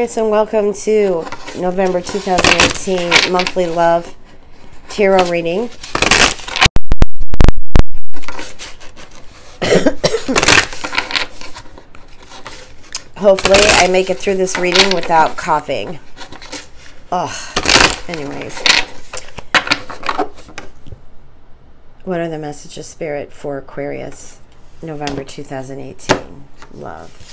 Aquarius, and welcome to November 2018 monthly love tarot reading. Hopefully I make it through this reading without coughing. Anyways. What are the messages, Spirit, for Aquarius, November 2018? Love.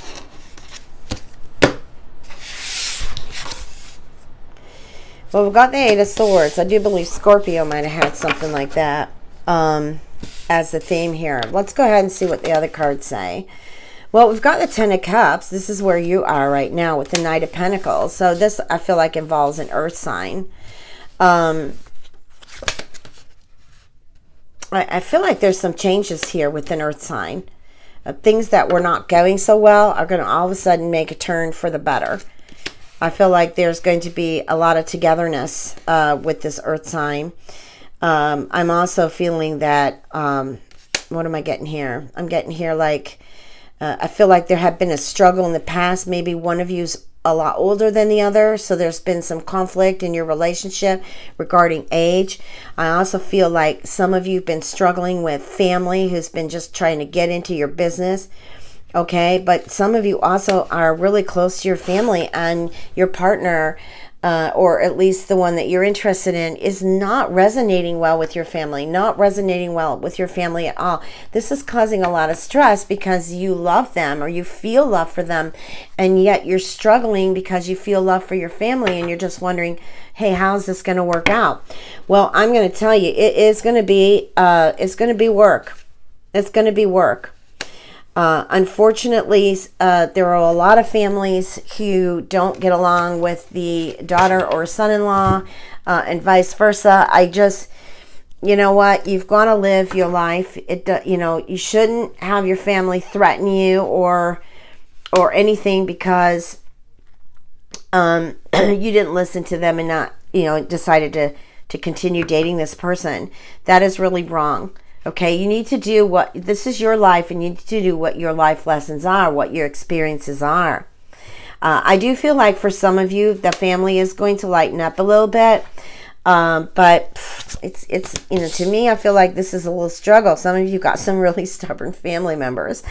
Well, we've got the Eight of Swords. I do believe Scorpio might have had something like that as the theme here. Let's go ahead and see what the other cards say. Well, we've got the Ten of Cups. This is where you are right now with the Knight of Pentacles. So this, I feel like, involves an earth sign. I feel like there's some changes here with an earth sign. Things that were not going so well are going to all of a sudden make a turn for the better. I feel like there's going to be a lot of togetherness with this earth sign. I'm also feeling that, what am I getting here? I'm getting here like, I feel like there have been a struggle in the past. Maybe one of you's a lot older than the other, so there's been some conflict in your relationship regarding age. I also feel like some of you have been struggling with family who's been just trying to get into your business. Okay, but some of you also are really close to your family, and your partner, or at least the one that you're interested in, is not resonating well with your family, not resonating well with your family at all. This is causing a lot of stress because you love them or you feel love for them, and yet you're struggling because you feel love for your family, and you're just wondering, hey, how's this going to work out? Well, I'm going to tell you, it is going to be, it's going to be work. It's going to be work. Unfortunately, there are a lot of families who don't get along with the daughter or son-in-law, and vice versa. You know what? You've got to live your life. You know, you shouldn't have your family threaten you or anything because you didn't listen to them and not, you know, decided to continue dating this person. That is really wrong. Okay, you need to do what, this is your life, and you need to do what your life lessons are, what your experiences are. I do feel like for some of you, the family is going to lighten up a little bit. But it's, you know, to me, I feel like this is a little struggle. Some of you got some really stubborn family members.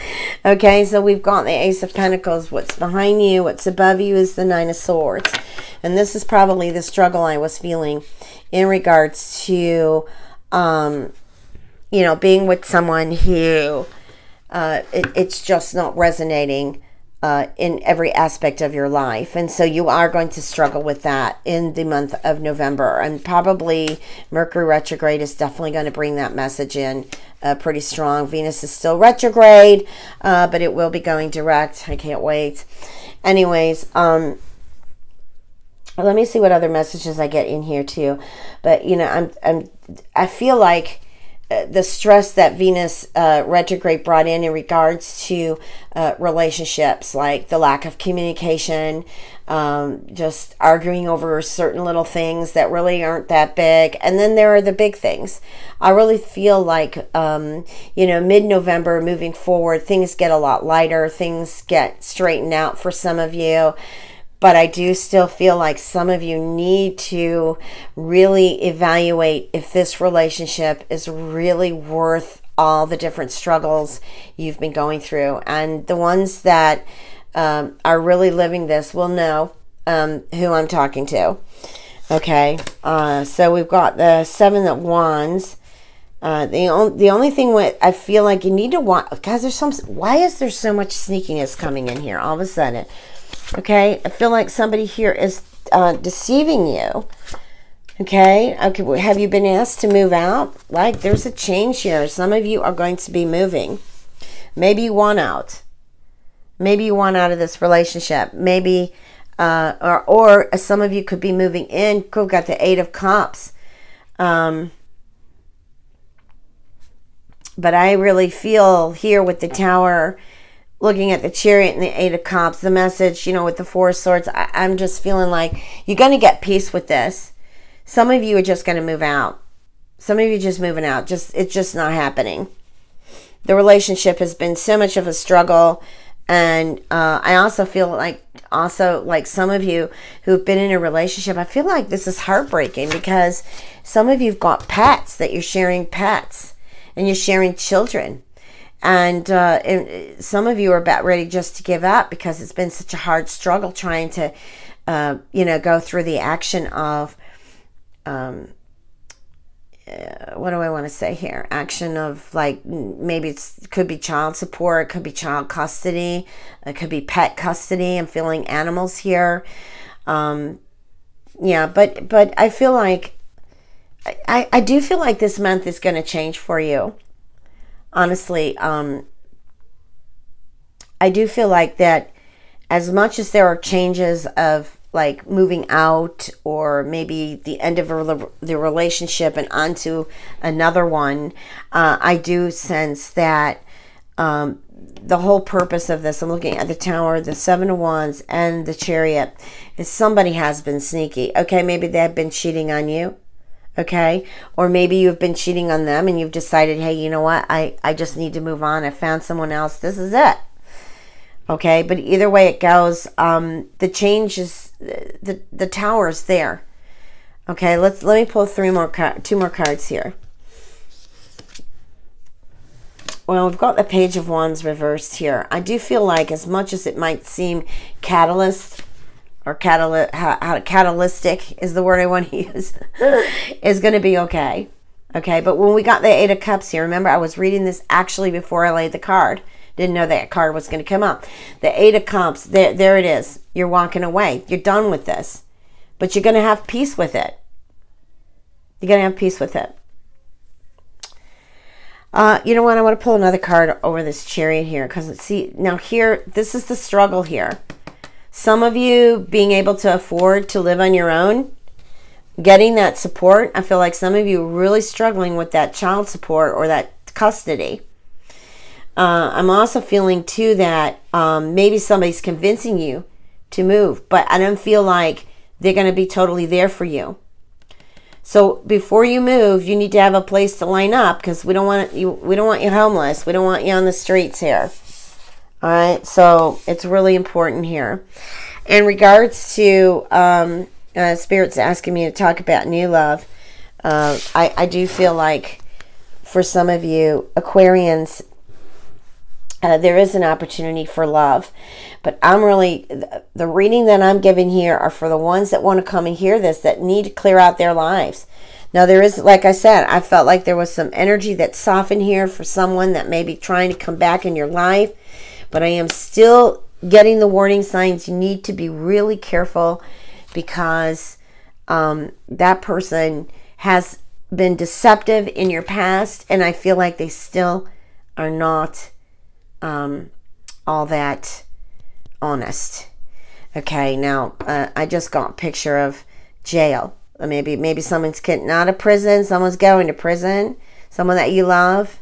Okay, so we've got the Ace of Pentacles. What's behind you, what's above you is the Nine of Swords. And this is probably the struggle I was feeling in regards to, you know, being with someone who it's just not resonating in every aspect of your life. And so you are going to struggle with that in the month of November. And probably Mercury retrograde is definitely going to bring that message in pretty strong. Venus is still retrograde, but it will be going direct. I can't wait. Anyways, let me see what other messages I get in here too. But, you know, I feel like the stress that Venus retrograde brought in regards to relationships, like the lack of communication, just arguing over certain little things that really aren't that big. And then there are the big things. I really feel like, you know, mid-November moving forward, things get a lot lighter. Things get straightened out for some of you. But I do still feel like some of you need to really evaluate if this relationship is really worth all the different struggles you've been going through. And the ones that are really living this will know who I'm talking to. Okay, so we've got the Seven of Wands. The only thing I feel like you need to want, guys, why is there so much sneakiness coming in here all of a sudden? Okay, I feel like somebody here is deceiving you. Okay, have you been asked to move out? Like, there's a change here. Some of you are going to be moving. Maybe you want out. Maybe you want out of this relationship. Maybe, or some of you could be moving in. We've got the Eight of Cups. But I really feel here with the Tower, looking at the Chariot and the Eight of Cups, the message, you know, with the Four of Swords, I'm just feeling like you're going to get peace with this. Some of you are just going to move out. Some of you are just moving out. It's just not happening. The relationship has been so much of a struggle. And I also feel like also, like some of you who've been in a relationship, I feel like this is heartbreaking because some of you've got pets, that you're sharing pets and you're sharing children. And some of you are about ready just to give up because it's been such a hard struggle trying to, go through the action of, what do I want to say here? Action of, like, maybe it could be child support, it could be child custody, it could be pet custody. I'm feeling animals here. Yeah, but I feel like, I do feel like this month is going to change for you. Honestly, I do feel like that as much as there are changes of like moving out or maybe the end of the relationship and onto another one, I do sense that the whole purpose of this, I'm looking at the Tower, the Seven of Wands, and the Chariot, is somebody has been sneaky. Okay, maybe they've been cheating on you. Okay, or maybe you've been cheating on them and you've decided, hey, you know what, I just need to move on. I found someone else. This is it. Okay, but either way it goes, the change is, the Tower is there. Okay, let me pull two more cards here. Well, we've got the Page of Wands reversed here. I do feel like, as much as it might seem catalyst, or catalytic is the word I want to use, is going to be okay. Okay, but when we got the Eight of Cups here, remember I was reading this actually before I laid the card. Didn't know that card was going to come up. The Eight of Cups, there it is. You're walking away. You're done with this. But you're going to have peace with it. You're going to have peace with it. You know what? I want to pull another card over this Chariot here. Because, see, now here, this is the struggle here. Some of you being able to afford to live on your own, getting that support. I feel like some of you are really struggling with that child support or that custody. I'm also feeling too that maybe somebody's convincing you to move, but I don't feel like they're going to be totally there for you. So before you move, you need to have a place to line up, because we don't want you homeless. We don't want you on the streets here. All right, so it's really important here. In regards to Spirit's asking me to talk about new love, I do feel like for some of you Aquarians, there is an opportunity for love. But I'm really, the reading that I'm giving here are for the ones that want to come and hear this, that need to clear out their lives. Now there is, like I said, I felt like there was some energy that softened here for someone that may be trying to come back in your life. But I am still getting the warning signs. You need to be really careful, because that person has been deceptive in your past, and I feel like they still are not all that honest. Okay, now I just got a picture of jail. Maybe someone's getting out of prison, someone's going to prison, someone that you love.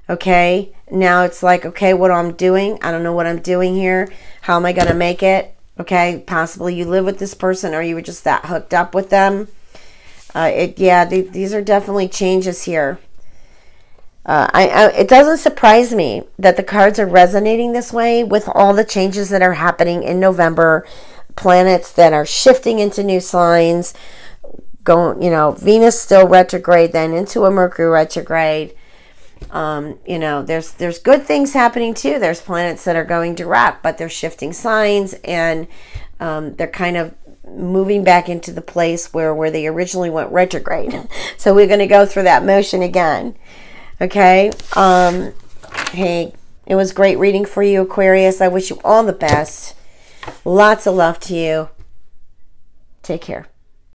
Okay, now it's like, okay, what I'm doing, I don't know what I'm doing here. How am I going to make it? Okay, possibly you live with this person, or you were just that hooked up with them. These are definitely changes here. It doesn't surprise me that the cards are resonating this way with all the changes that are happening in November. Planets that are shifting into new signs. Venus still retrograde, then into a Mercury retrograde. There's good things happening too. There's planets that are going direct, but they're shifting signs, and they're kind of moving back into the place where they originally went retrograde. So we're going to go through that motion again. Okay. Hey, it was great reading for you, Aquarius. I wish you all the best. Lots of love to you. Take care.